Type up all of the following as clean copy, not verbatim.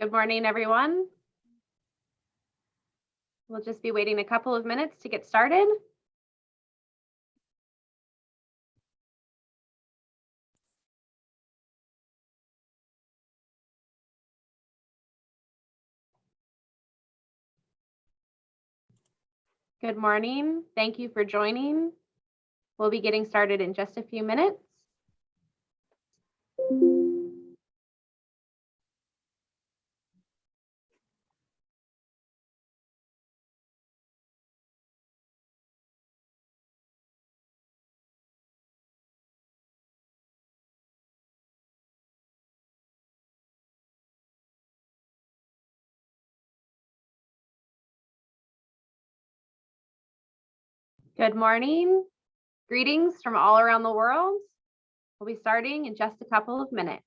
Good morning, everyone. We'll just be waiting a couple of minutes to get started. Good morning. Thank you for joining. We'll be getting started in just a few minutes. Good morning. Greetings from all around the world. We'll be starting in just a couple of minutes.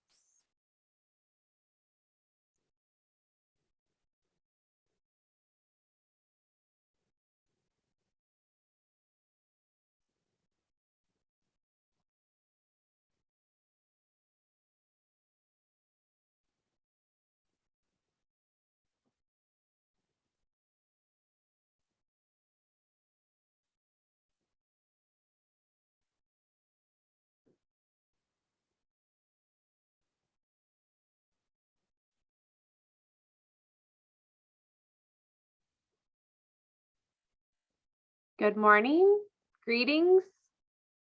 Good morning. Greetings.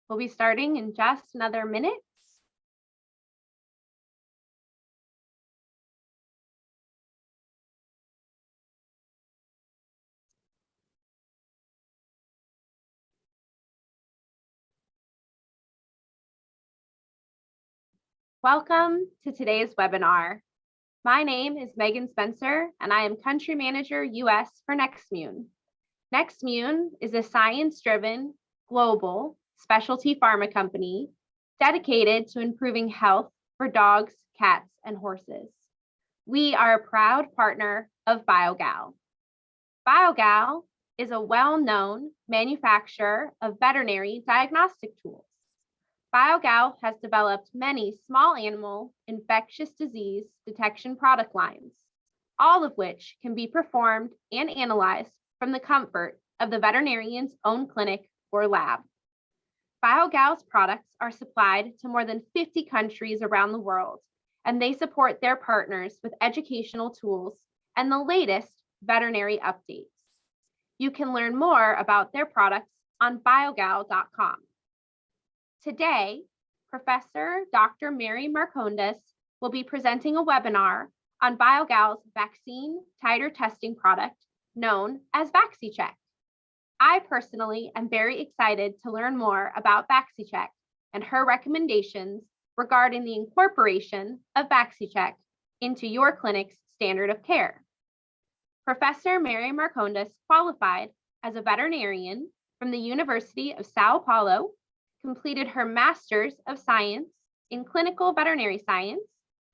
We'll be starting in just another minute. Welcome to today's webinar. My name is Megan Spencer, and I am Country Manager US for NextMune. NextMune is a science-driven, global, specialty pharma company dedicated to improving health for dogs, cats, and horses. We are a proud partner of Biogal. Biogal is a well-known manufacturer of veterinary diagnostic tools. Biogal has developed many small animal infectious disease detection product lines, all of which can be performed and analyzed from the comfort of the veterinarian's own clinic or lab. Biogal's products are supplied to more than 50 countries around the world, and they support their partners with educational tools and the latest veterinary updates. You can learn more about their products on biogal.com. Today, Professor Dr. Mary Marcondes will be presenting a webinar on Biogal's vaccine titer testing product known as VacciCheck. I personally am very excited to learn more about VacciCheck and her recommendations regarding the incorporation of VacciCheck into your clinic's standard of care. Professor Mary Marcondes qualified as a veterinarian from the University of Sao Paulo, completed her Master's of Science in Clinical Veterinary Science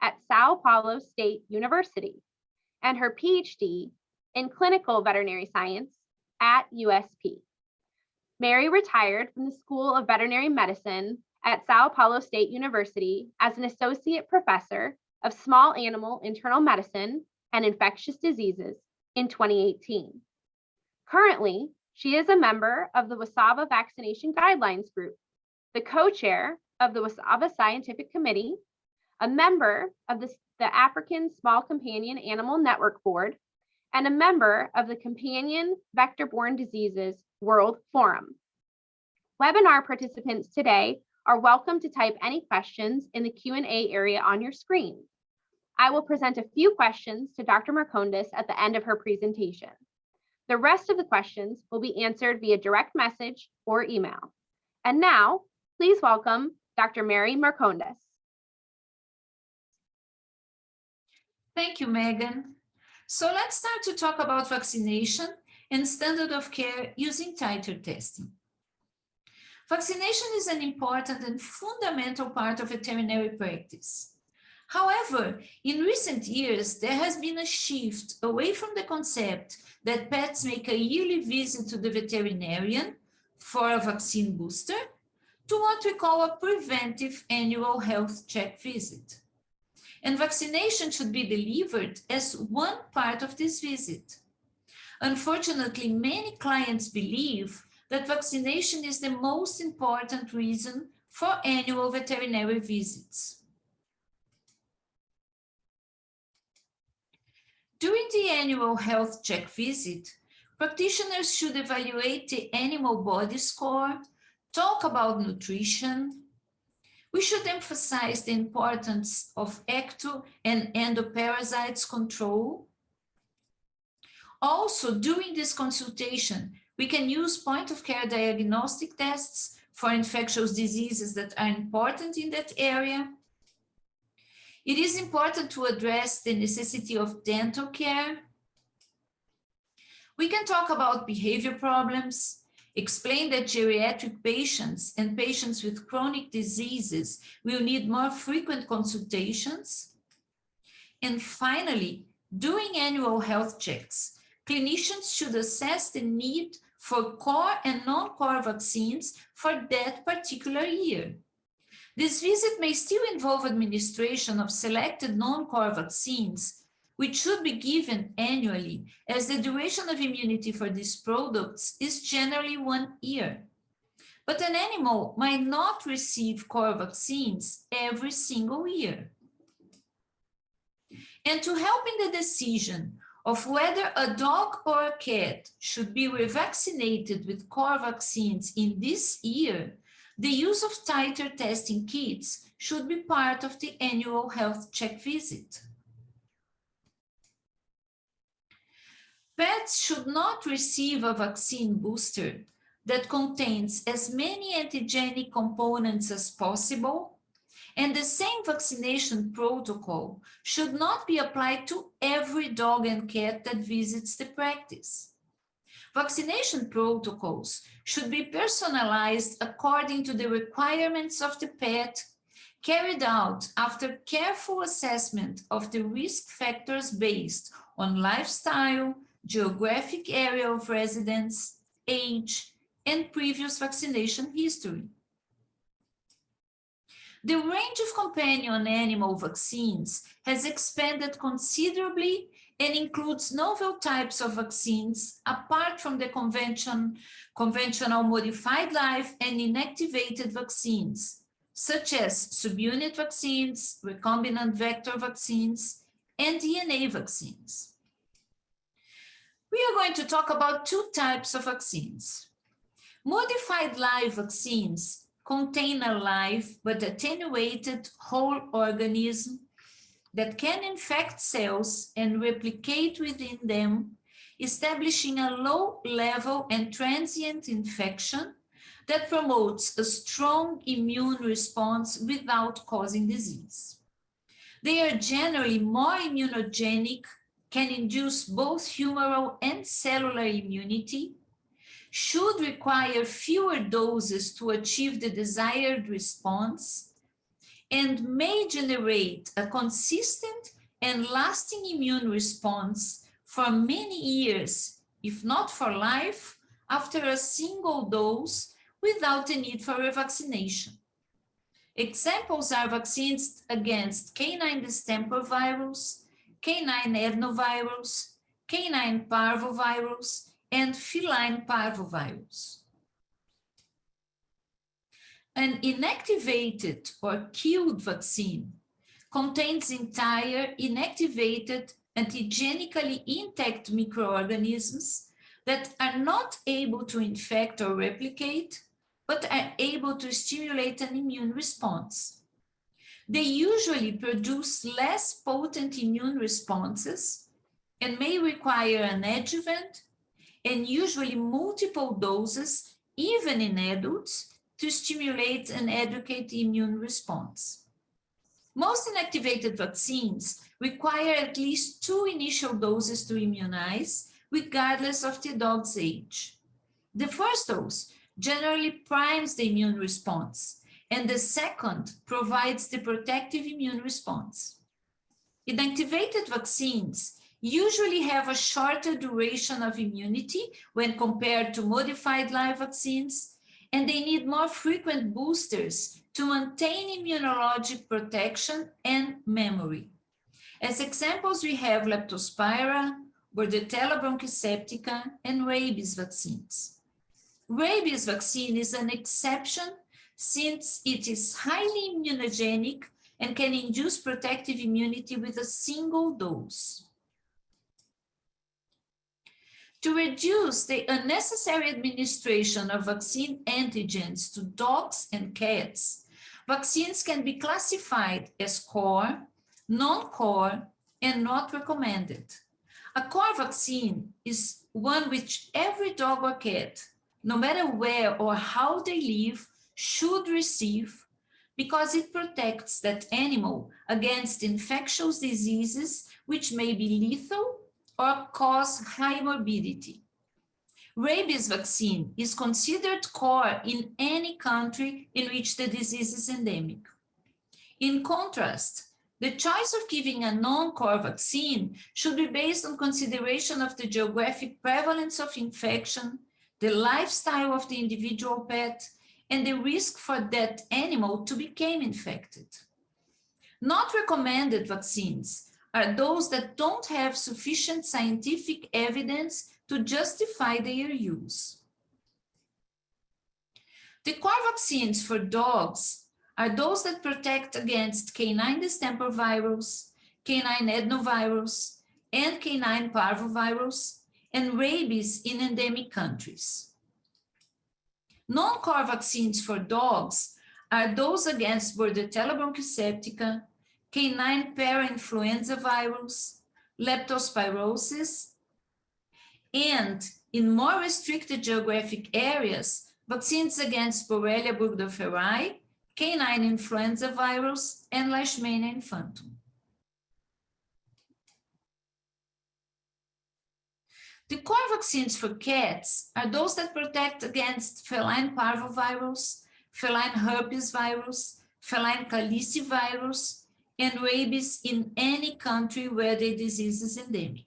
at Sao Paulo State University, and her PhD in Clinical Veterinary Science at USP. Mary retired from the School of Veterinary Medicine at Sao Paulo State University as an Associate Professor of Small Animal Internal Medicine and Infectious Diseases in 2018. Currently, she is a member of the WSAVA Vaccination Guidelines Group, the co-chair of the WSAVA Scientific Committee, a member of the African Small Companion Animal Network Board, and a member of the Companion Vector-Borne Diseases World Forum. Webinar participants today are welcome to type any questions in the Q&A area on your screen. I will present a few questions to Dr. Marcondes at the end of her presentation. The rest of the questions will be answered via direct message or email. And now, please welcome Dr. Mary Marcondes. Thank you, Megan. So let's start to talk about vaccination and standard of care using titer testing. Vaccination is an important and fundamental part of veterinary practice. However, in recent years, there has been a shift away from the concept that pets make a yearly visit to the veterinarian for a vaccine booster to what we call a preventive annual health check visit. and vaccination should be delivered as one part of this visit. Unfortunately, many clients believe that vaccination is the most important reason for annual veterinary visits. During the annual health check visit, practitioners should evaluate the animal body score, talk about nutrition. We should emphasize the importance of ecto and endoparasites control. Also, during this consultation, we can use point-of-care diagnostic tests for infectious diseases that are important in that area. It is important to address the necessity of dental care. We can talk about behavior problems, explain that geriatric patients and patients with chronic diseases will need more frequent consultations. And finally, during annual health checks, clinicians should assess the need for core and non-core vaccines for that particular year. This visit may still involve administration of selected non-core vaccines, which should be given annually, as the duration of immunity for these products is generally 1 year. But an animal might not receive core vaccines every single year. And to help in the decision of whether a dog or a cat should be revaccinated with core vaccines in this year, the use of Titer testing kits should be part of the annual health check visit. Pets should not receive a vaccine booster that contains as many antigenic components as possible, and the same vaccination protocol should not be applied to every dog and cat that visits the practice. Vaccination protocols should be personalized according to the requirements of the pet, carried out after careful assessment of the risk factors based on lifestyle, geographic area of residence, age, and previous vaccination history. The range of companion animal vaccines has expanded considerably and includes novel types of vaccines apart from the conventional modified live and inactivated vaccines, such as subunit vaccines, recombinant vector vaccines, and DNA vaccines. We are going to talk about 2 types of vaccines. Modified live vaccines contain a live but attenuated whole organism that can infect cells and replicate within them, establishing a low level and transient infection that promotes a strong immune response without causing disease. They are generally more immunogenic, can induce both humoral and cellular immunity, should require fewer doses to achieve the desired response, and may generate a consistent and lasting immune response for many years, if not for life, after a single dose without the need for revaccination. Examples are vaccines against canine distemper virus, canine adenovirus, canine parvovirus, and feline parvovirus. An inactivated or killed vaccine contains entire inactivated antigenically intact microorganisms that are not able to infect or replicate, but are able to stimulate an immune response. They usually produce less potent immune responses and may require an adjuvant and usually multiple doses, even in adults, to stimulate an adequate immune response. Most inactivated vaccines require at least 2 initial doses to immunize, regardless of the dog's age. The first dose generally primes the immune response, and the second provides the protective immune response. Inactivated vaccines usually have a shorter duration of immunity when compared to modified live vaccines, and they need more frequent boosters to maintain immunologic protection and memory. As examples, we have Leptospiral, Bordetella bronchiseptica, and rabies vaccines. Rabies vaccine is an exception since it is highly immunogenic and can induce protective immunity with a single dose. To reduce the unnecessary administration of vaccine antigens to dogs and cats, vaccines can be classified as core, non-core, and not recommended. A core vaccine is one which every dog or cat, no matter where or how they live, should receive because it protects that animal against infectious diseases which may be lethal or cause high morbidity. Rabies vaccine is considered core in any country in which the disease is endemic. In contrast, the choice of giving a non-core vaccine should be based on consideration of the geographic prevalence of infection, the lifestyle of the individual pet, and the risk for that animal to become infected. Not recommended vaccines are those that don't have sufficient scientific evidence to justify their use. The core vaccines for dogs are those that protect against canine distemper virus, canine adenovirus, and canine parvovirus, and rabies in endemic countries. Non-core vaccines for dogs are those against Bordetella bronchiseptica, canine parainfluenza virus, leptospirosis, and in more restricted geographic areas, vaccines against Borrelia burgdorferi, canine influenza virus, and Leishmania infantum. The core vaccines for cats are those that protect against feline parvovirus, feline herpes virus, feline calicivirus, and rabies in any country where the disease is endemic.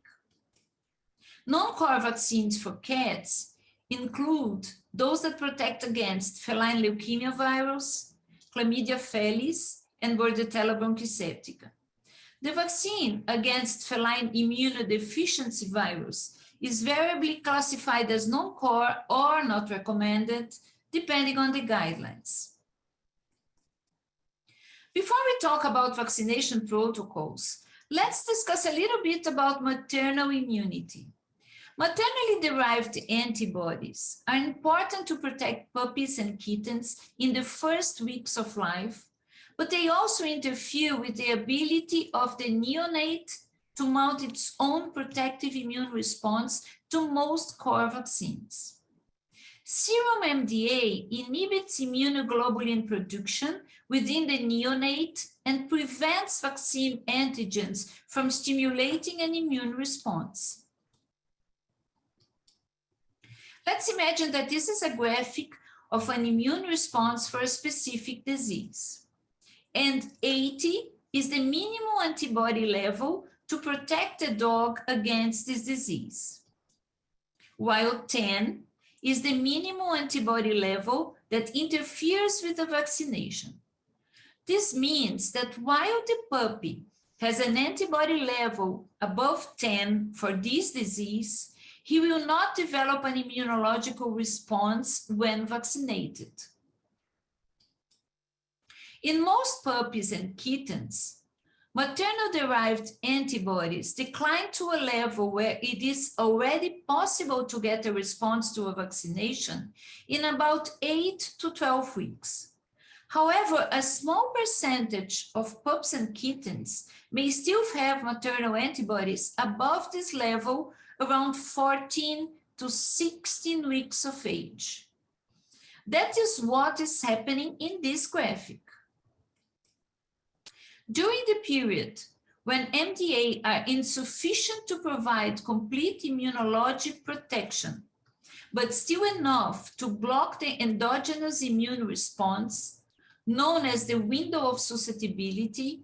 Non-core vaccines for cats include those that protect against feline leukemia virus, Chlamydia felis, and Bordetella bronchiseptica. The vaccine against feline immunodeficiency virus is variably classified as non-core or not recommended, depending on the guidelines. Before we talk about vaccination protocols, let's discuss a little bit about maternal immunity. Maternally-derived antibodies are important to protect puppies and kittens in the first weeks of life, but they also interfere with the ability of the neonate to mount its own protective immune response to most core vaccines. Serum MDA inhibits immunoglobulin production within the neonate and prevents vaccine antigens from stimulating an immune response. Let's imagine that this is a graphic of an immune response for a specific disease. And 80 is the minimal antibody level to protect the dog against this disease, while 10 is the minimal antibody level that interferes with the vaccination. This means that while the puppy has an antibody level above 10 for this disease, he will not develop an immunological response when vaccinated. In most puppies and kittens, maternal-derived antibodies decline to a level where it is already possible to get a response to a vaccination in about 8 to 12 weeks. However, a small percentage of pups and kittens may still have maternal antibodies above this level around 14 to 16 weeks of age. That is what is happening in this graphic. During the period when MDA are insufficient to provide complete immunologic protection, but still enough to block the endogenous immune response, known as the window of susceptibility,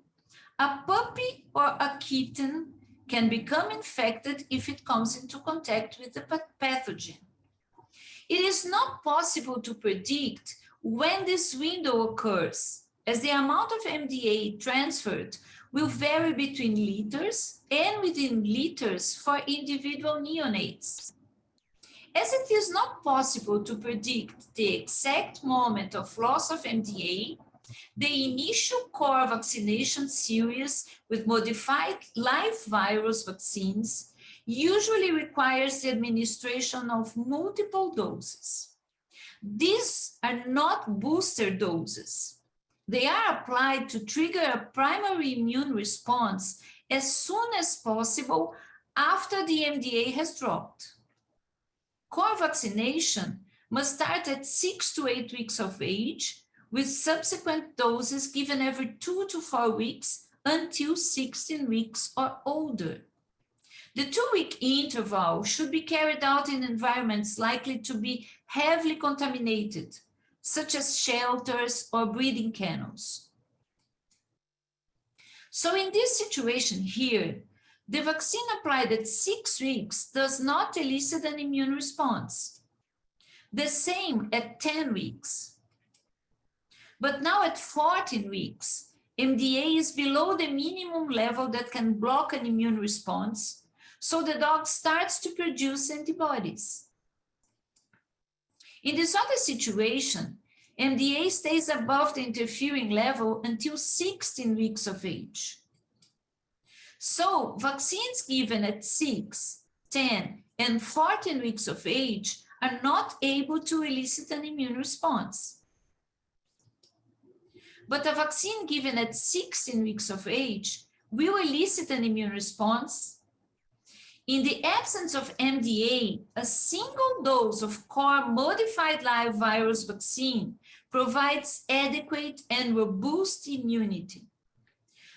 a puppy or a kitten can become infected if it comes into contact with the pathogen. It is not possible to predict when this window occurs, as the amount of MDA transferred will vary between liters and within liters for individual neonates. As it is not possible to predict the exact moment of loss of MDA, the initial core vaccination series with modified live virus vaccines usually requires the administration of multiple doses. These are not booster doses. They are applied to trigger a primary immune response as soon as possible after the MDA has dropped. Core vaccination must start at 6 to 8 weeks of age, with subsequent doses given every 2 to 4 weeks until 16 weeks or older. The 2-week interval should be carried out in environments likely to be heavily contaminated, such as shelters or breeding kennels. So in this situation here, the vaccine applied at 6 weeks does not elicit an immune response. The same at 10 weeks. But now at 14 weeks, MDA is below the minimum level that can block an immune response, so the dog starts to produce antibodies. In this other situation, MDA stays above the interfering level until 16 weeks of age. So vaccines given at 6, 10, and 14 weeks of age are not able to elicit an immune response. But a vaccine given at 16 weeks of age will elicit an immune response. In the absence of MDA, a single dose of core modified live virus vaccine provides adequate and robust immunity.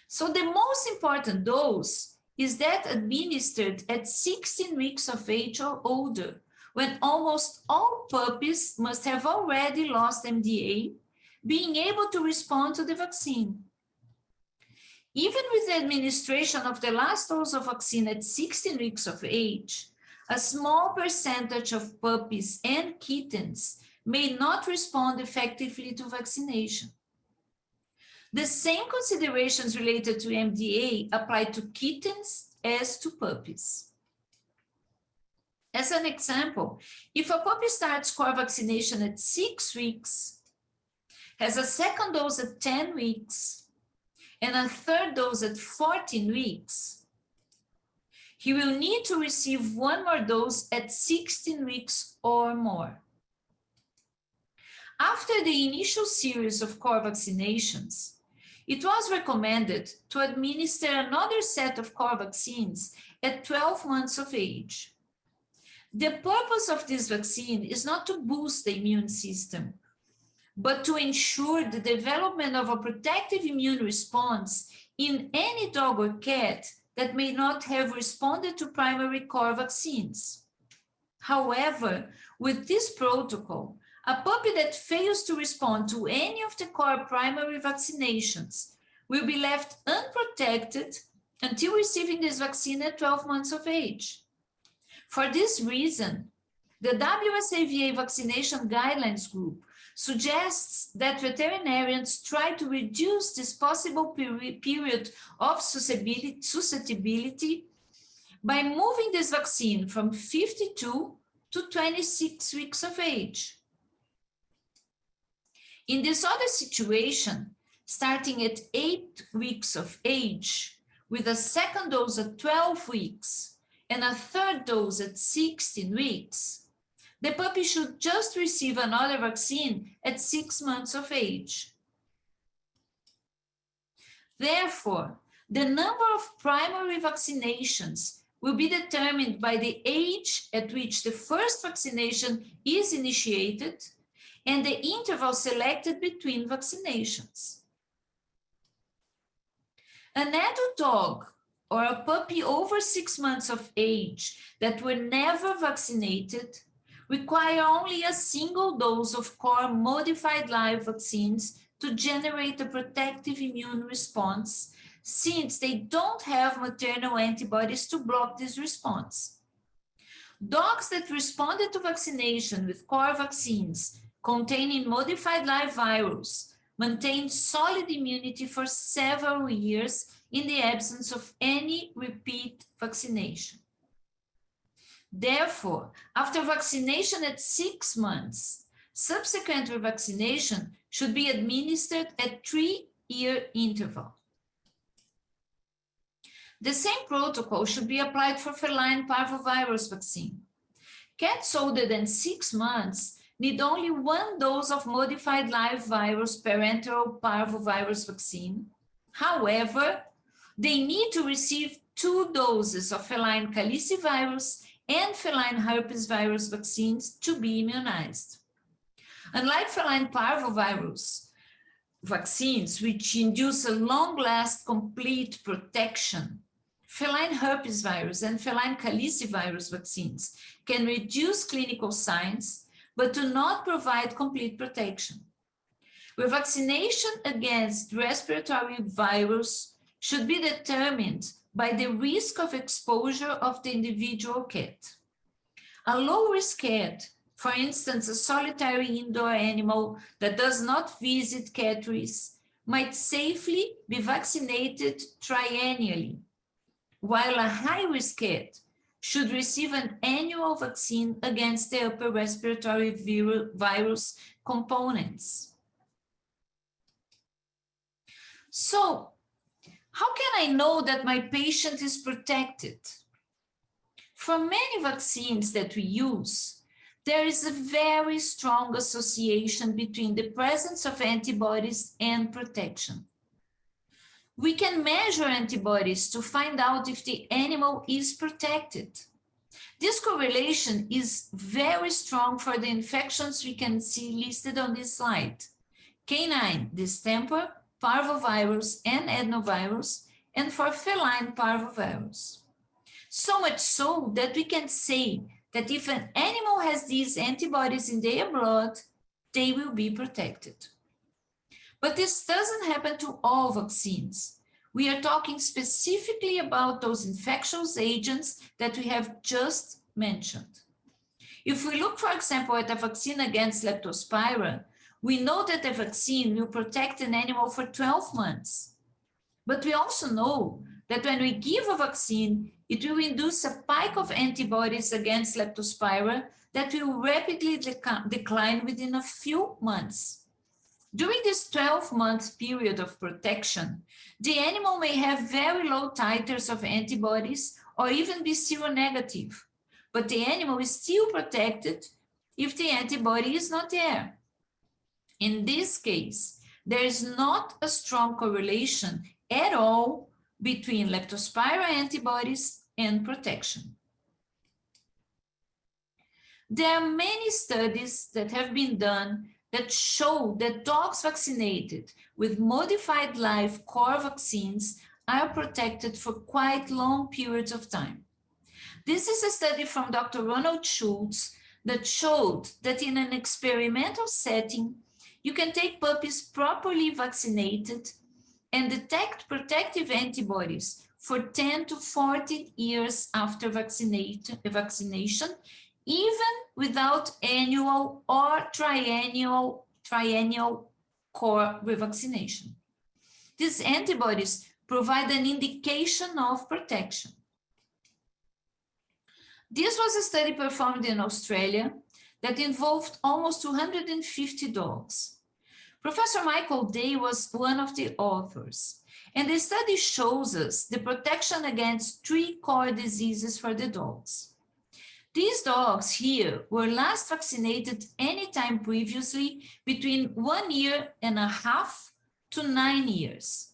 So the most important dose is that administered at 16 weeks of age or older, when almost all puppies must have already lost MDA, being able to respond to the vaccine. Even with the administration of the last dose of vaccine at 16 weeks of age, a small percentage of puppies and kittens may not respond effectively to vaccination. The same considerations related to MDA apply to kittens as to puppies. As an example, if a puppy starts core vaccination at 6 weeks, has a second dose at 10 weeks, and a third dose at 14 weeks, he will need to receive one more dose at 16 weeks or more. After the initial series of core vaccinations, it was recommended to administer another set of core vaccines at 12 months of age. The purpose of this vaccine is not to boost the immune system, but to ensure the development of a protective immune response in any dog or cat that may not have responded to primary core vaccines. However, with this protocol, a puppy that fails to respond to any of the core primary vaccinations will be left unprotected until receiving this vaccine at 12 months of age. For this reason, the WSAVA vaccination guidelines group suggests that veterinarians try to reduce this possible period of susceptibility by moving this vaccine from 52 to 26 weeks of age. In this other situation, starting at 8 weeks of age, with a second dose at 12 weeks and a third dose at 16 weeks, the puppy should just receive another vaccine at 6 months of age. Therefore, the number of primary vaccinations will be determined by the age at which the first vaccination is initiated and the interval selected between vaccinations. An adult dog or a puppy over 6 months of age that were never vaccinated require only a single dose of core modified live vaccines to generate a protective immune response, since they don't have maternal antibodies to block this response. Dogs that responded to vaccination with core vaccines containing modified live virus maintain solid immunity for several years in the absence of any repeat vaccination. Therefore, after vaccination at 6 months, subsequent revaccination should be administered at 3-year interval. The same protocol should be applied for feline parvovirus vaccine. Cats older than 6 months need only 1 dose of modified live virus parenteral parvovirus vaccine. However, they need to receive 2 doses of feline calicivirus and feline herpes virus vaccines to be immunized. Unlike feline parvovirus vaccines, which induce a long-lasting complete protection, feline herpes virus and feline calicivirus vaccines can reduce clinical signs, but do not provide complete protection. Revaccination against respiratory virus should be determined by the risk of exposure of the individual cat. A low-risk cat, for instance, a solitary indoor animal that does not visit catteries, might safely be vaccinated triennially, while a high-risk cat should receive an annual vaccine against the upper respiratory virus components. So, how can I know that my patient is protected? For many vaccines that we use, there is a very strong association between the presence of antibodies and protection. We can measure antibodies to find out if the animal is protected. This correlation is very strong for the infections we can see listed on this slide: canine distemper, parvovirus, and adenovirus, and for feline parvovirus. So much so that we can say that if an animal has these antibodies in their blood, they will be protected. But this doesn't happen to all vaccines. We are talking specifically about those infectious agents that we have just mentioned. If we look, for example, at a vaccine against Leptospiral, we know that the vaccine will protect an animal for 12 months. But we also know that when we give a vaccine, it will induce a spike of antibodies against Leptospiral that will rapidly decline within a few months. During this 12-month period of protection, the animal may have very low titers of antibodies or even be seronegative, but the animal is still protected if the antibody is not there. In this case, there is not a strong correlation at all between Leptospiral antibodies and protection. There are many studies that have been done that show that dogs vaccinated with modified live core vaccines are protected for quite long periods of time. This is a study from Dr. Ronald Schultz that showed that in an experimental setting, you can take puppies properly vaccinated and detect protective antibodies for 10 to 14 years after vaccination, even without annual or triennial core revaccination. These antibodies provide an indication of protection. This was a study performed in Australia that involved almost 250 dogs. Professor Michael Day was one of the authors, and the study shows us the protection against 3 core diseases for the dogs. These dogs here were last vaccinated anytime previously between 1.5 years to 9 years.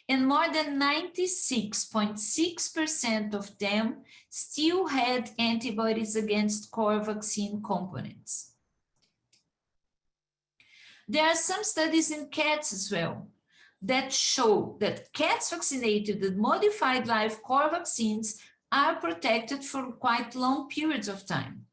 And more than 96.6% of them still had antibodies against core vaccine components. There are some studies in cats as well that show that cats vaccinated with modified live core vaccines are protected for quite long periods of time.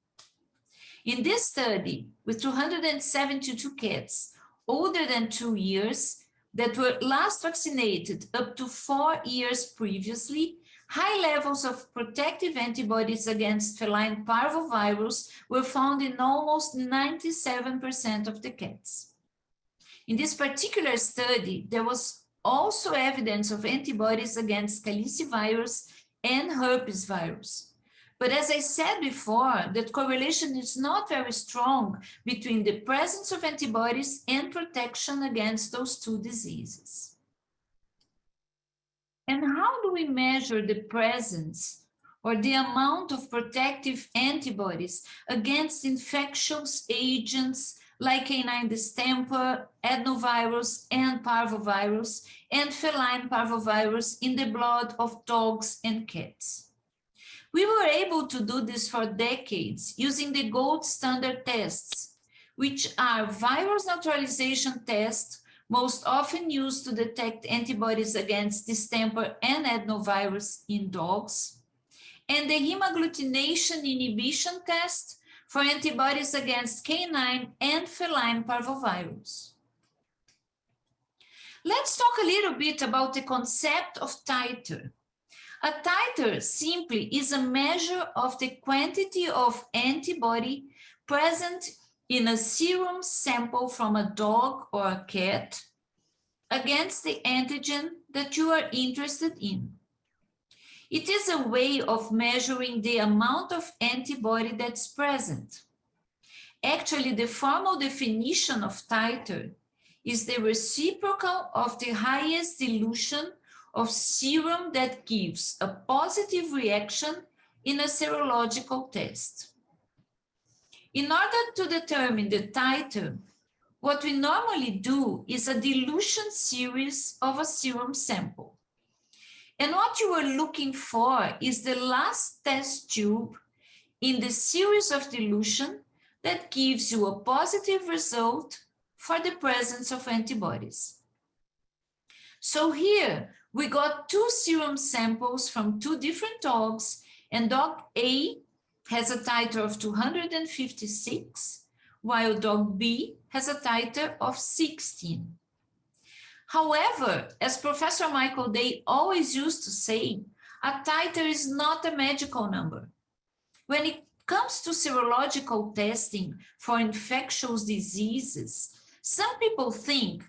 In this study, with 272 cats older than 2 years that were last vaccinated up to 4 years previously, High levels of protective antibodies against feline parvovirus were found in almost 97% of the cats. In this particular study, there was also evidence of antibodies against calicivirus and herpes virus. But as I said before, that correlation is not very strong between the presence of antibodies and protection against those two diseases. And how do we measure the presence or the amount of protective antibodies against infectious agents like canine distemper, adenovirus, and parvovirus, and feline parvovirus in the blood of dogs and cats? We were able to do this for decades using the gold standard tests, which are virus neutralization tests, most often used to detect antibodies against distemper and adenovirus in dogs, and the hemagglutination inhibition test for antibodies against canine and feline parvovirus. Let's talk a little bit about the concept of titer. A titer simply is a measure of the quantity of antibody present in a serum sample from a dog or a cat against the antigen that you are interested in. It is a way of measuring the amount of antibody that's present. Actually, the formal definition of titer is the reciprocal of the highest dilution of serum that gives a positive reaction in a serological test. In order to determine the titer, what we normally do is a dilution series of a serum sample. And what you are looking for is the last test tube in the series of dilution that gives you a positive result for the presence of antibodies. So here we got two serum samples from two different dogs, and dog A has a titer of 256, while dog B has a titer of 16. However, as Professor Marcondes always used to say, a titer is not a magical number. When it comes to serological testing for infectious diseases, some people think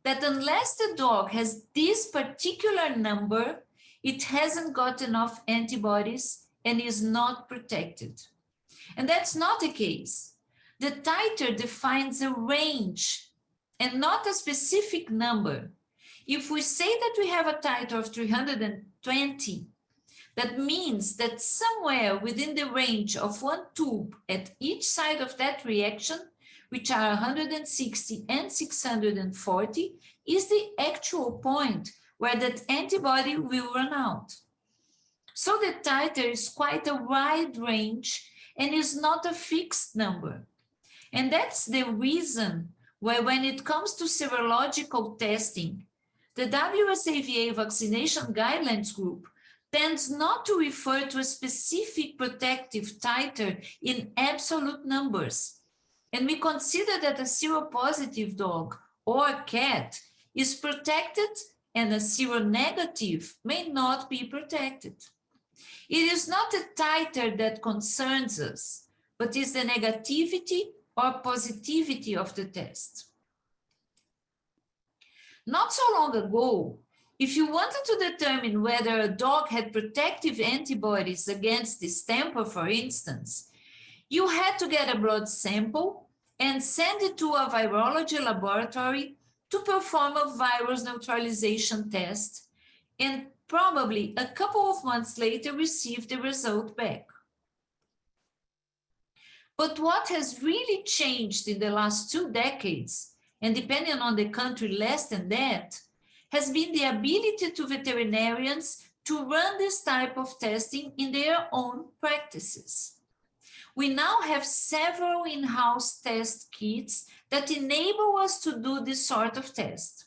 that unless the dog has this particular number, it hasn't got enough antibodies and is not protected. And that's not the case. The titer defines a range and not a specific number. If we say that we have a titer of 320, that means that somewhere within the range of one tube at each side of that reaction, which are 160 and 640, is the actual point where that antibody will run out. So the titer is quite a wide range and is not a fixed number. And that's the reason why when it comes to serological testing, the WSAVA vaccination guidelines group tends not to refer to a specific protective titer in absolute numbers. And we consider that a seropositive dog or cat is protected and a seronegative may not be protected. It is not the titer that concerns us, but is the negativity or positivity of the test. Not so long ago, if you wanted to determine whether a dog had protective antibodies against distemper, for instance, you had to get a blood sample and send it to a virology laboratory to perform a virus neutralization test, and probably a couple of months later receive the result back. But what has really changed in the last 2 decades, and depending on the country less than that, has been the ability to veterinarians to run this type of testing in their own practices. We now have several in-house test kits that enable us to do this sort of test.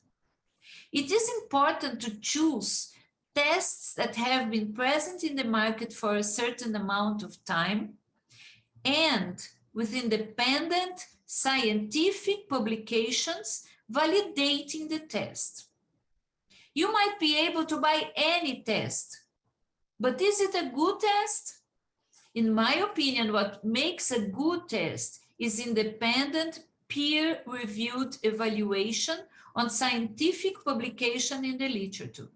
It is important to choose tests that have been present in the market for a certain amount of time and with independent scientific publications validating the test. You might be able to buy any test, But is it a good test? In my opinion, what makes a good test is independent, peer-reviewed evaluation on scientific publication in the literature.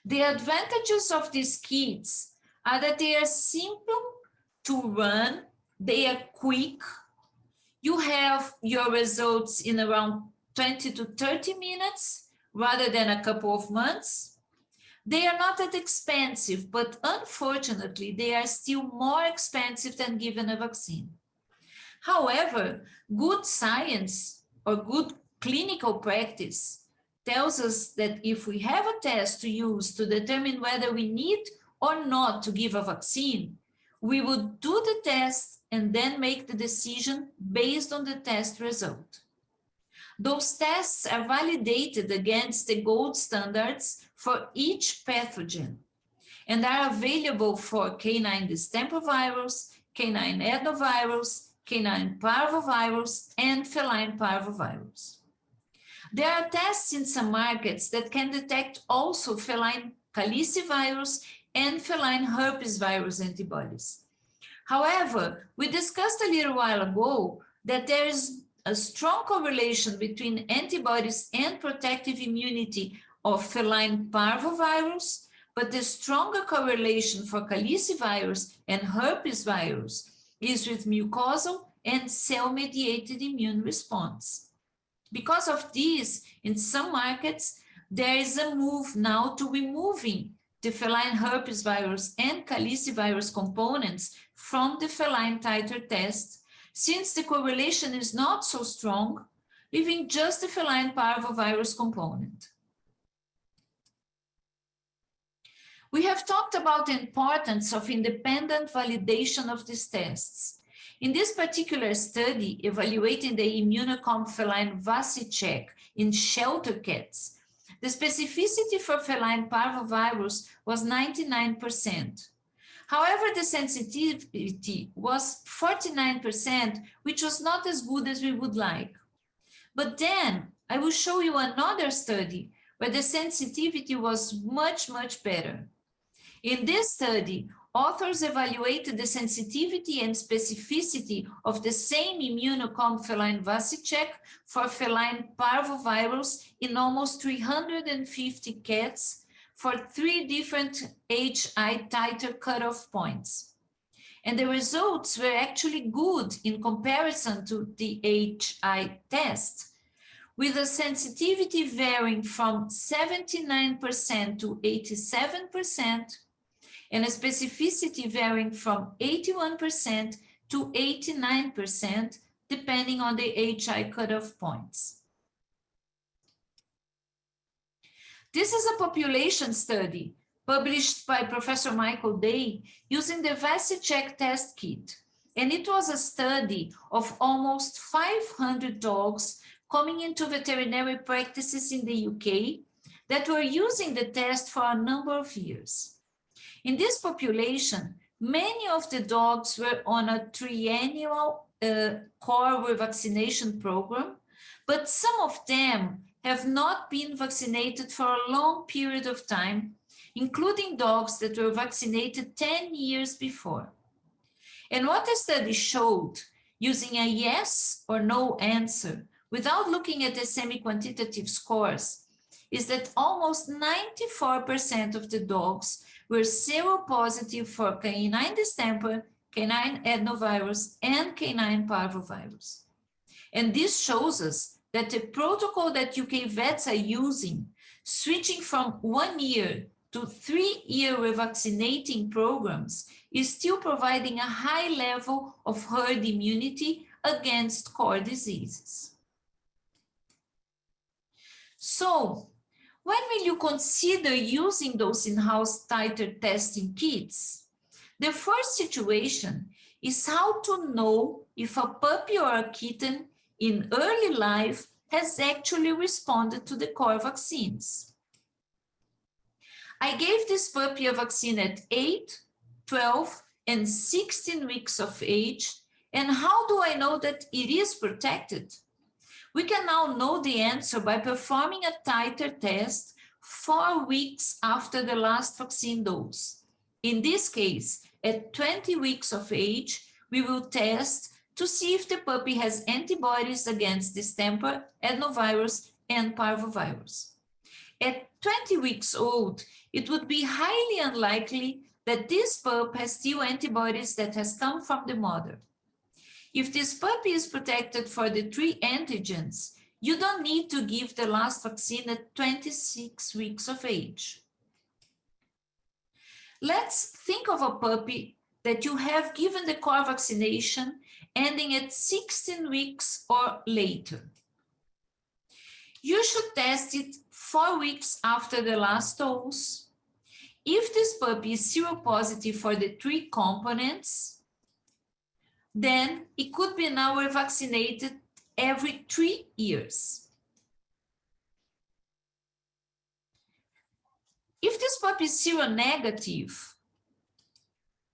The advantages of these kits are that they are simple to run, they are quick, you have your results in around 20 to 30 minutes rather than a couple of months. They are not that expensive, but unfortunately, they are still more expensive than giving a vaccine. However, good science or good clinical practice tells us that if we have a test to use to determine whether we need or not to give a vaccine, we would do the test and then make the decision based on the test result. Those tests are validated against the gold standards for each pathogen and are available for canine distemper virus, canine adenovirus, canine parvovirus, and feline parvovirus. There are tests in some markets that can detect also feline calicivirus and feline herpes virus antibodies. However, we discussed a little while ago that there is a strong correlation between antibodies and protective immunity of feline parvovirus, but the stronger correlation for calicivirus and herpes virus is with mucosal and cell-mediated immune response. Because of this, in some markets, there is a move now to removing the feline herpes virus and calicivirus components from the feline titer test, since the correlation is not so strong, leaving just the feline parvovirus component. We have talked about the importance of independent validation of these tests. In this particular study, evaluating the immunocomp feline VacciCheck in shelter cats, the specificity for feline parvovirus was 99%. However, the sensitivity was 49%, which was not as good as we would like. But then I will show you another study where the sensitivity was much, much better. In this study, authors evaluated the sensitivity and specificity of the same immunocomp feline VacciCheck for feline parvovirus in almost 350 cats for 3 different HI titer cutoff points. And the results were actually good in comparison to the HI test, with a sensitivity varying from 79% to 87%, and a specificity varying from 81% to 89%, depending on the HI cutoff points. This is a population study published by Professor Michael Day using the VacciCheck test kit. And it was a study of almost 500 dogs coming into veterinary practices in the UK that were using the test for a number of years. In this population, many of the dogs were on a triennial core revaccination program, but some of them have not been vaccinated for a long period of time, including dogs that were vaccinated 10 years before. And what the study showed, using a yes or no answer, without looking at the semi-quantitative scores, is that almost 94% of the dogs were seropositive for canine distemper, canine adenovirus, and canine parvovirus. And this shows us that the protocol that UK vets are using, switching from 1 year to 3 year revaccinating programs, is still providing a high level of herd immunity against core diseases. So, when will you consider using those in-house titer testing kits? The first situation is how to know if a puppy or a kitten in early life has actually responded to the core vaccines. I gave this puppy a vaccine at 8, 12, and 16 weeks of age, and how do I know that it is protected? We can now know the answer by performing a titer test 4 weeks after the last vaccine dose. In this case, at 20 weeks of age, we will test to see if the puppy has antibodies against distemper, adenovirus, and parvovirus. At 20 weeks old, it would be highly unlikely that this pup has still antibodies that has come from the mother. If this puppy is protected for the 3 antigens, you don't need to give the last vaccine at 26 weeks of age. Let's think of a puppy that you have given the core vaccination ending at 16 weeks or later. You should test it 4 weeks after the last dose. If this puppy is seropositive for the 3 components, then it could be now revaccinated every 3 years. If this puppy is seronegative,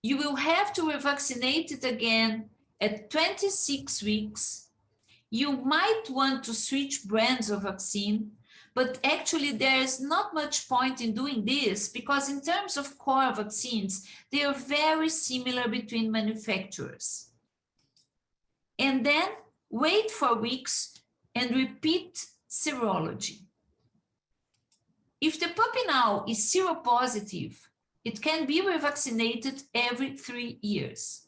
you will have to revaccinate it again at 26 weeks. You might want to switch brands of vaccine, but actually there is not much point in doing this because in terms of core vaccines, they are very similar between manufacturers. And then wait 4 weeks and repeat serology. If the puppy now is seropositive, it can be revaccinated every 3 years.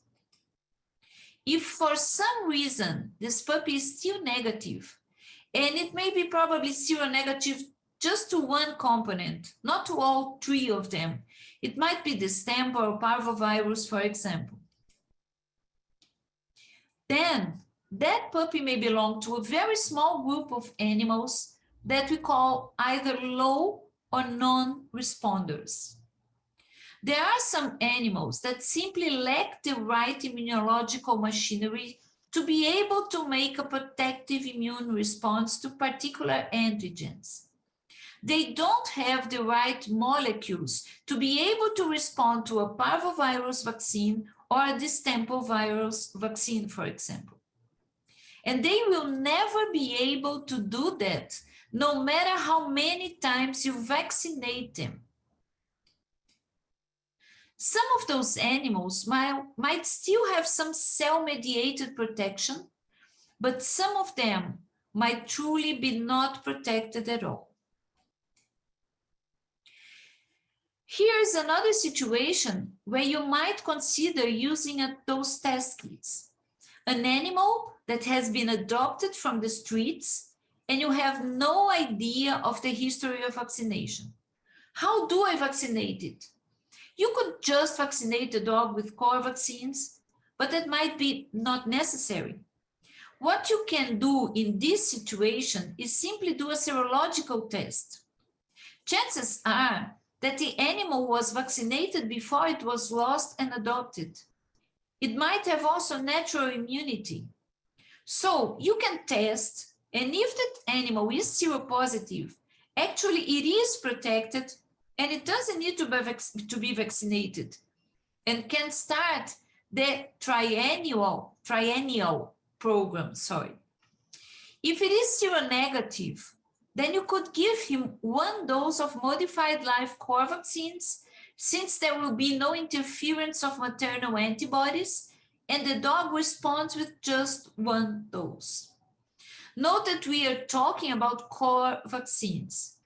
If for some reason this puppy is still negative, and it may be probably seronegative just to one component, not to all 3 of them, it might be distemper or parvovirus, for example, then that puppy may belong to a very small group of animals that we call either low or non-responders. There are some animals that simply lack the right immunological machinery to be able to make a protective immune response to particular antigens. They don't have the right molecules to be able to respond to a parvovirus vaccine or a distemper virus vaccine, for example. And they will never be able to do that, no matter how many times you vaccinate them. Some of those animals might still have some cell-mediated protection, but some of them might truly be not protected at all. Here's another situation where you might consider using those test kits. An animal that has been adopted from the streets and you have no idea of the history of vaccination. How do I vaccinate it? You could just vaccinate the dog with core vaccines, but that might be not necessary. What you can do in this situation is simply do a serological test. Chances are that the animal was vaccinated before it was lost and adopted. It might have also natural immunity. So you can test, and if that animal is seropositive, actually it is protected and it doesn't need to be vaccinated and can start the triennial program, If it is seronegative, then you could give him 1 dose of modified live core vaccines, since there will be no interference of maternal antibodies, and the dog responds with just 1 dose. Note that we are talking about core vaccines.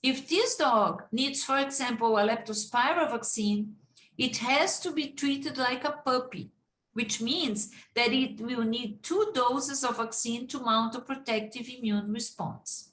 If this dog needs, for example, a leptospiral vaccine, it has to be treated like a puppy, which means that it will need 2 doses of vaccine to mount a protective immune response.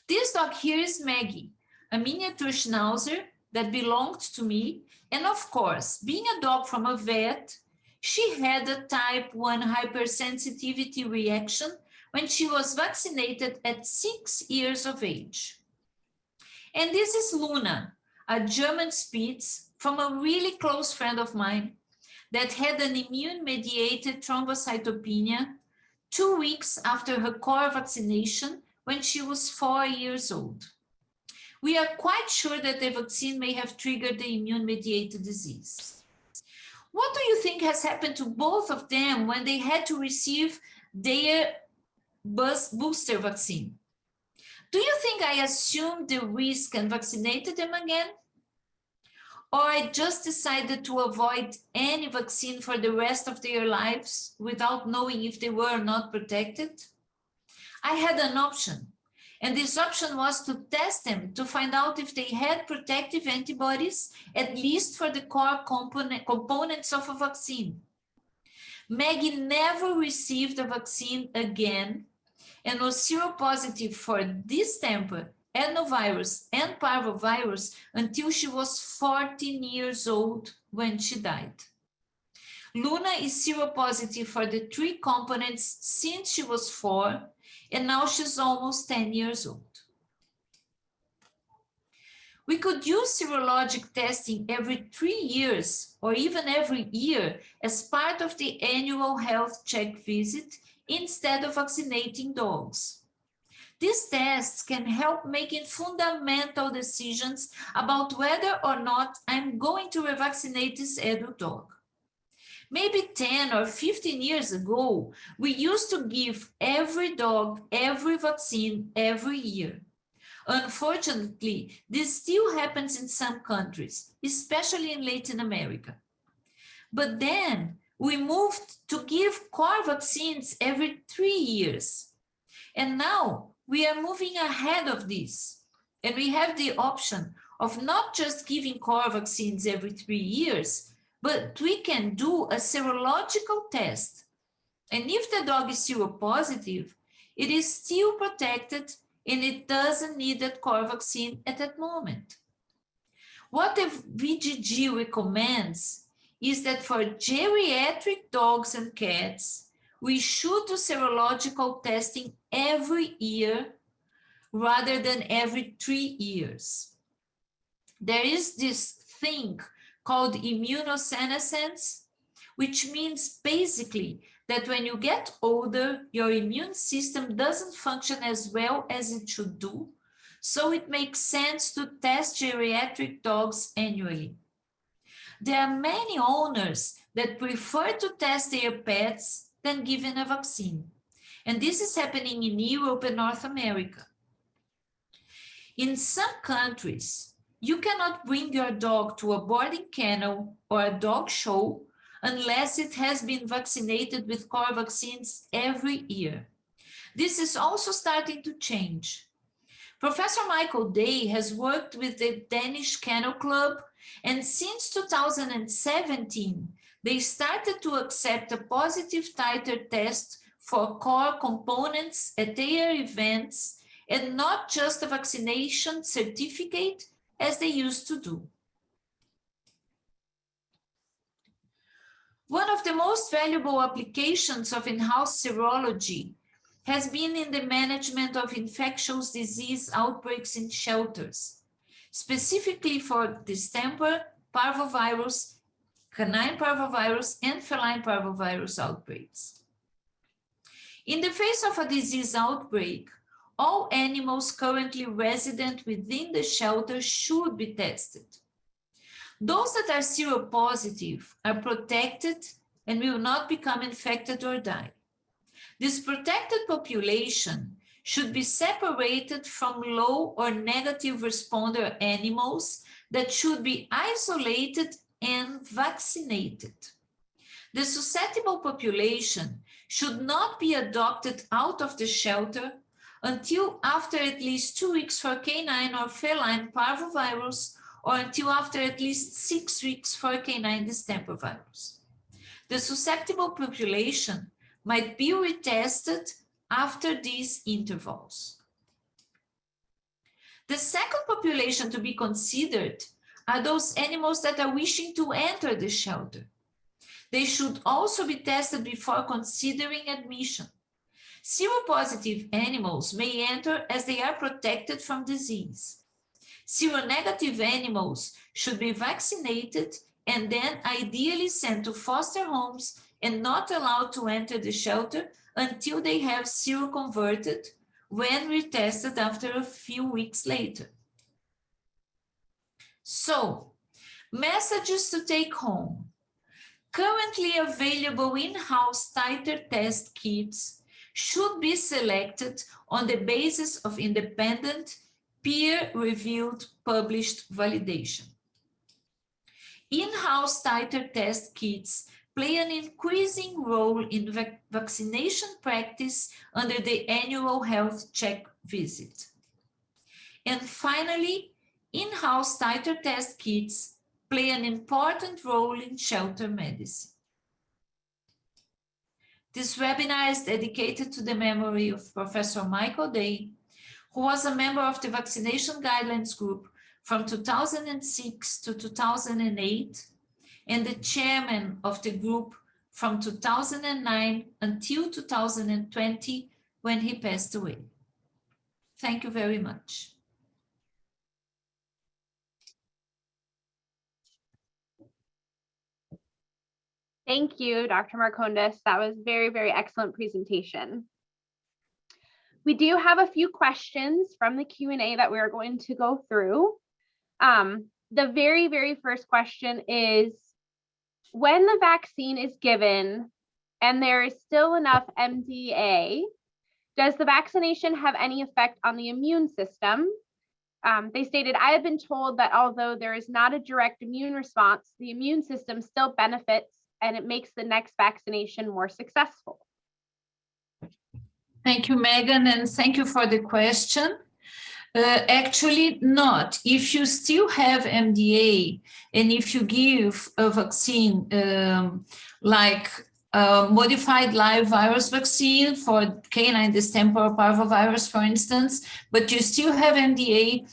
This dog here is Maggie, a miniature schnauzer that belonged to me. And of course, being a dog from a vet, she had a type 1 hypersensitivity reaction when she was vaccinated at 6 years of age. And this is Luna, a German Spitz from a really close friend of mine that had an immune-mediated thrombocytopenia 2 weeks after her core vaccination when she was 4 years old. We are quite sure that the vaccine may have triggered the immune-mediated disease. What do you think has happened to both of them when they had to receive their booster vaccine? Do you think I assumed the risk and vaccinated them again? Or I just decided to avoid any vaccine for the rest of their lives without knowing if they were or not protected? I had an option, and this option was to test them to find out if they had protective antibodies, at least for the core components of a vaccine. Maggie never received a vaccine again and was seropositive for distemper, adenovirus, and parvovirus until she was 14 years old when she died. Luna is seropositive for the 3 components since she was 4, and now she's almost 10 years old. We could use serologic testing every 3 years or even every year as part of the annual health check visit instead of vaccinating dogs. These tests can help making fundamental decisions about whether or not I'm going to revaccinate this adult dog. Maybe 10 or 15 years ago, we used to give every dog every vaccine every year. Unfortunately, this still happens in some countries, especially in Latin America. But then we moved to give core vaccines every 3 years. And now we are moving ahead of this. And we have the option of not just giving core vaccines every 3 years, but we can do a serological test. And if the dog is seropositive, it is still protected and it doesn't need that core vaccine at that moment. What the VGG recommends is that for geriatric dogs and cats, we should do serological testing every year rather than every 3 years. There is this thing called immunosenescence, which means basically that when you get older, your immune system doesn't function as well as it should do, so it makes sense to test geriatric dogs annually. There are many owners that prefer to test their pets than giving a vaccine, and this is happening in Europe and North America. In some countries, you cannot bring your dog to a boarding kennel or a dog show unless it has been vaccinated with core vaccines every year. This is also starting to change. Professor Michael Day has worked with the Danish Kennel Club, and since 2017, they started to accept a positive titer test for core components at their events and not just a vaccination certificate as they used to do. One of the most valuable applications of in-house serology has been in the management of infectious disease outbreaks in shelters, specifically for distemper, parvovirus, canine parvovirus, and feline parvovirus outbreaks. In the face of a disease outbreak, all animals currently resident within the shelter should be tested. Those that are seropositive are protected and will not become infected or die. This protected population should be separated from low or negative responder animals that should be isolated and vaccinated. The susceptible population should not be adopted out of the shelter until after at least 2 weeks for canine or feline parvovirus, or until after at least 6 weeks for canine distemper virus. The susceptible population might be retested after these intervals. The second population to be considered are those animals that are wishing to enter the shelter. They should also be tested before considering admission. Seropositive animals may enter as they are protected from disease. Seronegative animals should be vaccinated and then ideally sent to foster homes and not allowed to enter the shelter until they have seroconverted when retested after a few weeks later. So, messages to take home. Currently available in-house titer test kits should be selected on the basis of independent, peer-reviewed, published validation. In-house titer test kits play an increasing role in vaccination practice under the annual health check visit. And finally, in-house titer test kits play an important role in shelter medicine. This webinar is dedicated to the memory of Professor Michael Day, who was a member of the Vaccination Guidelines Group from 2006 to 2008, and the chairman of the group from 2009 until 2020, when he passed away. Thank you very much. Thank you, Dr. Marcondes. That was very, very excellent presentation. We do have a few questions from the Q&A that we're going to go through. The very, very first question is, when the vaccine is given and there is still enough MDA, does the vaccination have any effect on the immune system? They stated, I have been told that although there is not a direct immune response, the immune system still benefits and it makes the next vaccination more successful. Thank you, Megan, and thank you for the question. Actually not. If you still have MDA and if you give a vaccine like a modified live virus vaccine for canine distemper parvovirus, for instance, but you still have MDA,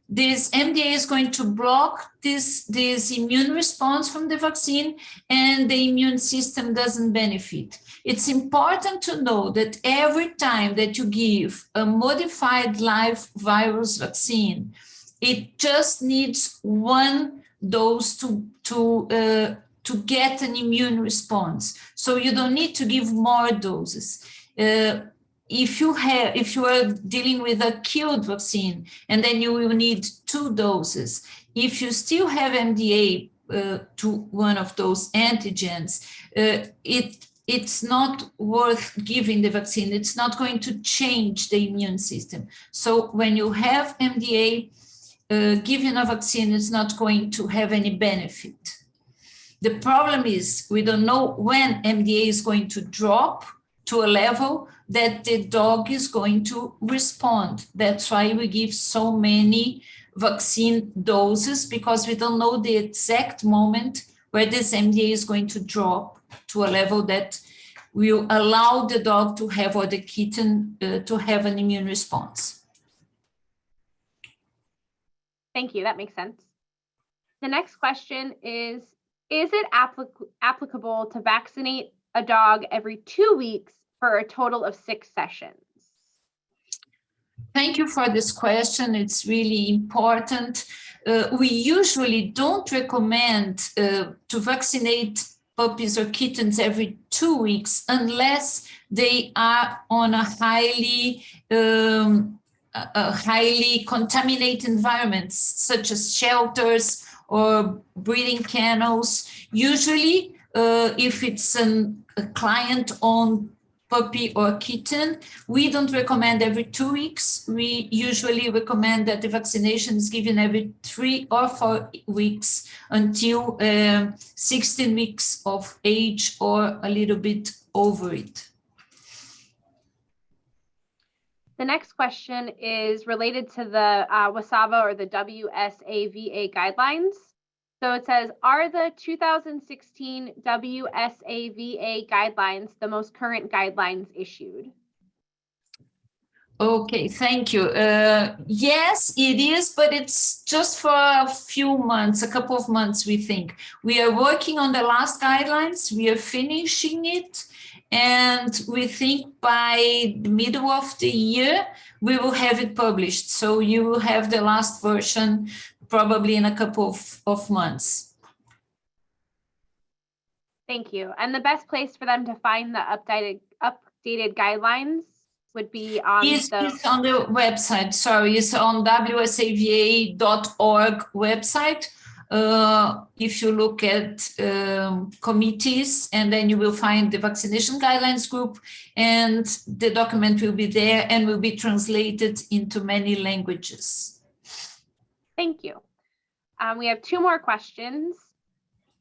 this MDA is going to block this immune response from the vaccine and the immune system doesn't benefit. It's important to know that every time that you give a modified live virus vaccine, it just needs one dose to get an immune response. So you don't need to give more doses. If you are dealing with a killed vaccine, and then you will need 2 doses. If you still have MDA to one of those antigens, it's not worth giving the vaccine. It's not going to change the immune system. So when you have MDA, giving a vaccine is not going to have any benefit. The problem is we don't know when MDA is going to drop to a level that the dog is going to respond. That's why we give so many vaccine doses, because we don't know the exact moment where this MDA is going to drop to a level that will allow the dog to have, or the kitten to have an immune response. Thank you, that makes sense. The next question is it applicable to vaccinate a dog every 2 weeks for a total of 6 sessions? Thank you for this question. It's really important. We usually don't recommend to vaccinate puppies or kittens every 2 weeks unless they are on a highly contaminated environments, such as shelters or breeding kennels. Usually, if it's a client-owned puppy or kitten, we don't recommend every 2 weeks. We usually recommend that the vaccination is given every 3 or 4 weeks until 16 weeks of age or a little bit over it. The next question is related to the WSAVA or the WSAVA guidelines. So it says, are the 2016 WSAVA guidelines the most current guidelines issued? Okay, thank you. Yes, it is, but it's just for a few months, a couple of months, we think. We are working on the last guidelines. We are finishing it. And we think by the middle of the year, we will have it published. So you will have the last version probably in a couple of months. Thank you. And the best place for them to find the updated guidelines would be on It's on the website. Sorry, it's on wsava.org website. if you look at committees, and then you will find the vaccination guidelines group, and the document will be there and will be translated into many languages. Thank you. We have two more questions.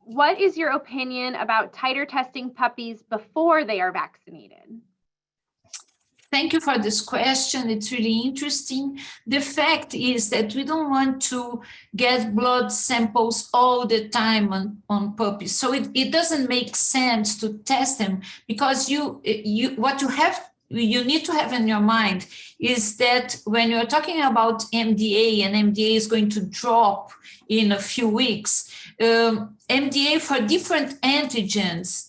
What is your opinion about titer testing puppies before they are vaccinated? Thank you for this question. It's really interesting. The fact is that we don't want to get blood samples all the time on puppies. So it doesn't make sense to test them, because what you need to have in your mind is that when you're talking about MDA, and MDA is going to drop in a few weeks, MDA for different antigens,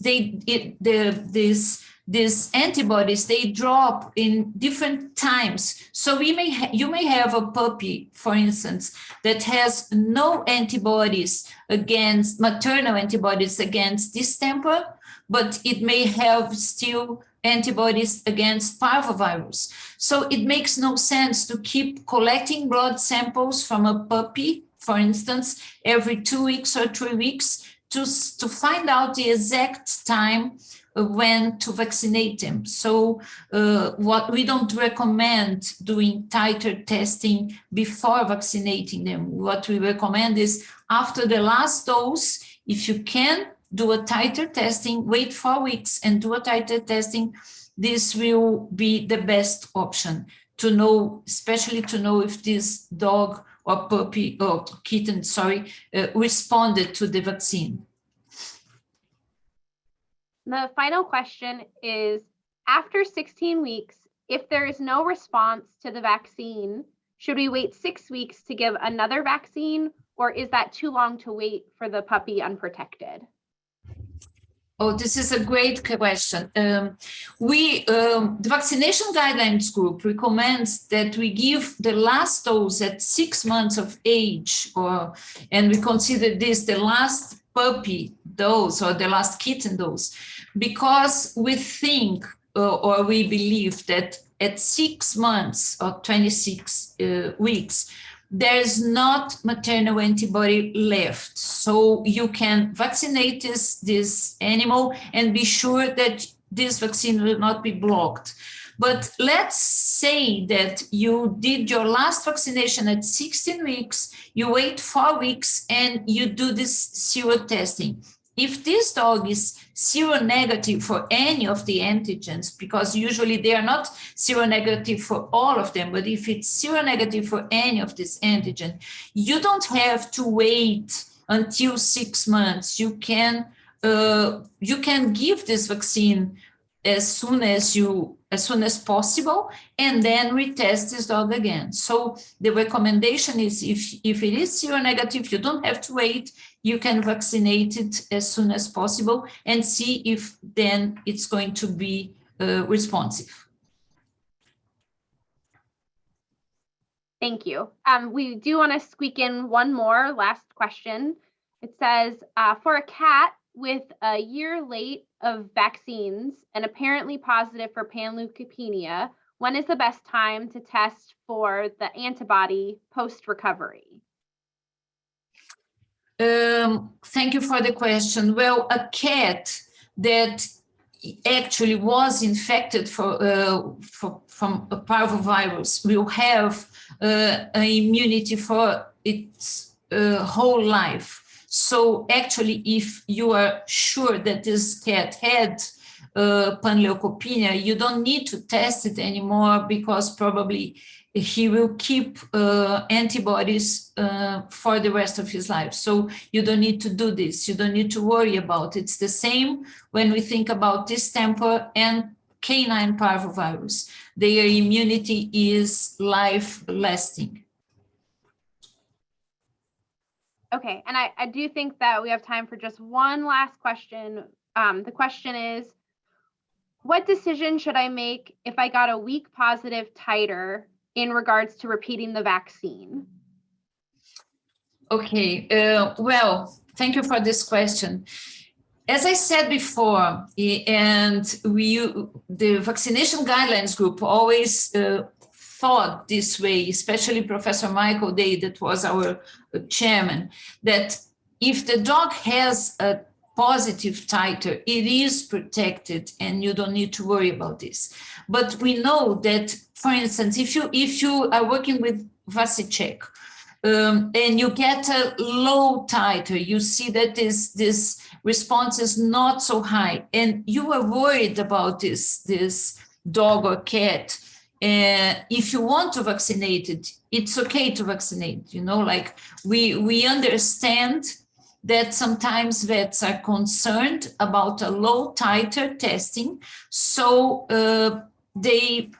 these antibodies, they drop in different times. So you may have a puppy, for instance, that has no antibodies against, maternal antibodies against distemper, but it may have still antibodies against parvovirus. So it makes no sense to keep collecting blood samples from a puppy, for instance, every 2 weeks or 3 weeks to find out the exact time when to vaccinate them. So what we don't recommend doing titer testing before vaccinating them. What we recommend is after the last dose, if you can do a titer testing, wait 4 weeks and do a titer testing. This will be the best option to know, especially to know if this dog or puppy or kitten, responded to the vaccine. The final question is, after 16 weeks, if there is no response to the vaccine, should we wait 6 weeks to give another vaccine, or is that too long to wait for the puppy unprotected? Oh, this is a great question. The vaccination guidelines group recommends that we give the last dose at 6 months of age, and we consider this the last puppy dose or the last kitten dose, because we think or we believe that at 6 months or 26 weeks, there is not maternal antibody left. So you can vaccinate this animal and be sure that this vaccine will not be blocked. But let's say that you did your last vaccination at 16 weeks, you wait 4 weeks and you do this sero testing. If this dog is seronegative for any of the antigens, because usually they are not seronegative for all of them, but if it's seronegative for any of these antigen, you don't have to wait until 6 months. You can give this vaccine as soon as possible, and then retest this dog again. So the recommendation is if it is seronegative, you don't have to wait. You can vaccinate it as soon as possible and see if then it's going to be responsive. Thank you. We do want to squeak in one more last question. It says, for a cat with a year late of vaccines and apparently positive for panleukopenia, when is the best time to test for the antibody post-recovery? Thank you for the question. Well, a cat that actually was infected from a parvovirus will have an immunity for its whole life. So actually, if you are sure that this cat had panleukopenia, you don't need to test it anymore, because probably he will keep antibodies for the rest of his life. So you don't need to do this. You don't need to worry about it. It's the same when we think about distemper and canine parvovirus. Their immunity is life-lasting. Okay, and I do think that we have time for just one last question. The question is, what decision should I make if I got a weak positive titer in regards to repeating the vaccine? Okay, well, thank you for this question. As I said before, and the vaccination guidelines group always thought this way, especially Professor Michael Day, that was our chairman, that if the dog has a positive titer, it is protected and you don't need to worry about this. But we know that, for instance, if you are working with VacciCheck, and you get a low titer, you see that this response is not so high, and you are worried about this dog or cat. If you want to vaccinate it, it's okay to vaccinate. Like we understand that sometimes vets are concerned about a low titer testing, so they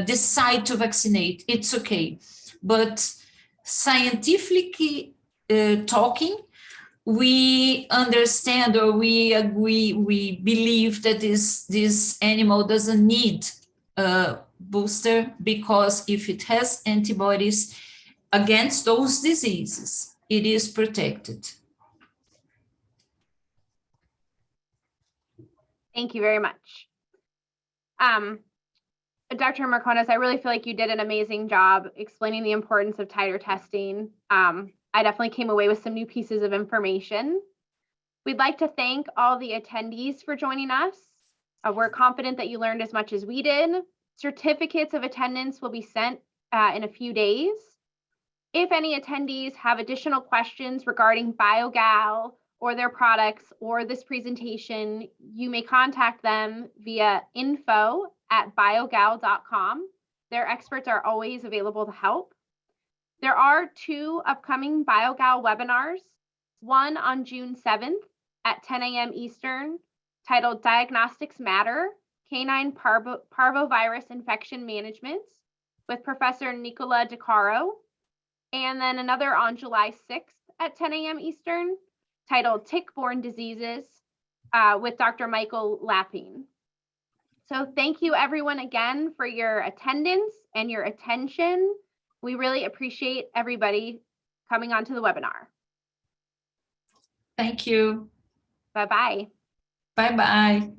decide to vaccinate. It's okay. But scientifically talking, we understand, or we agree, we believe that this animal doesn't need a booster, because if it has antibodies against those diseases, it is protected. Thank you very much. Dr. Marcondes, I really feel like you did an amazing job explaining the importance of titer testing. I definitely came away with some new pieces of information. We'd like to thank all the attendees for joining us. We're confident that you learned as much as we did. Certificates of attendance will be sent in a few days. If any attendees have additional questions regarding Biogal or their products or this presentation, you may contact them via info@biogal.com. Their experts are always available to help. There are 2 upcoming Biogal webinars, one on June 7th at 10 a.m. Eastern, titled Diagnostics Matter, Canine Parvovirus Infection Management, with Professor Nicola De Caro, and then another on July 6th at 10 a.m. Eastern, titled Tick-Borne Diseases, with Dr. Michael Lapping. So thank you everyone again for your attendance and your attention. We really appreciate everybody coming onto the webinar. Thank you. Bye-bye. Bye-bye.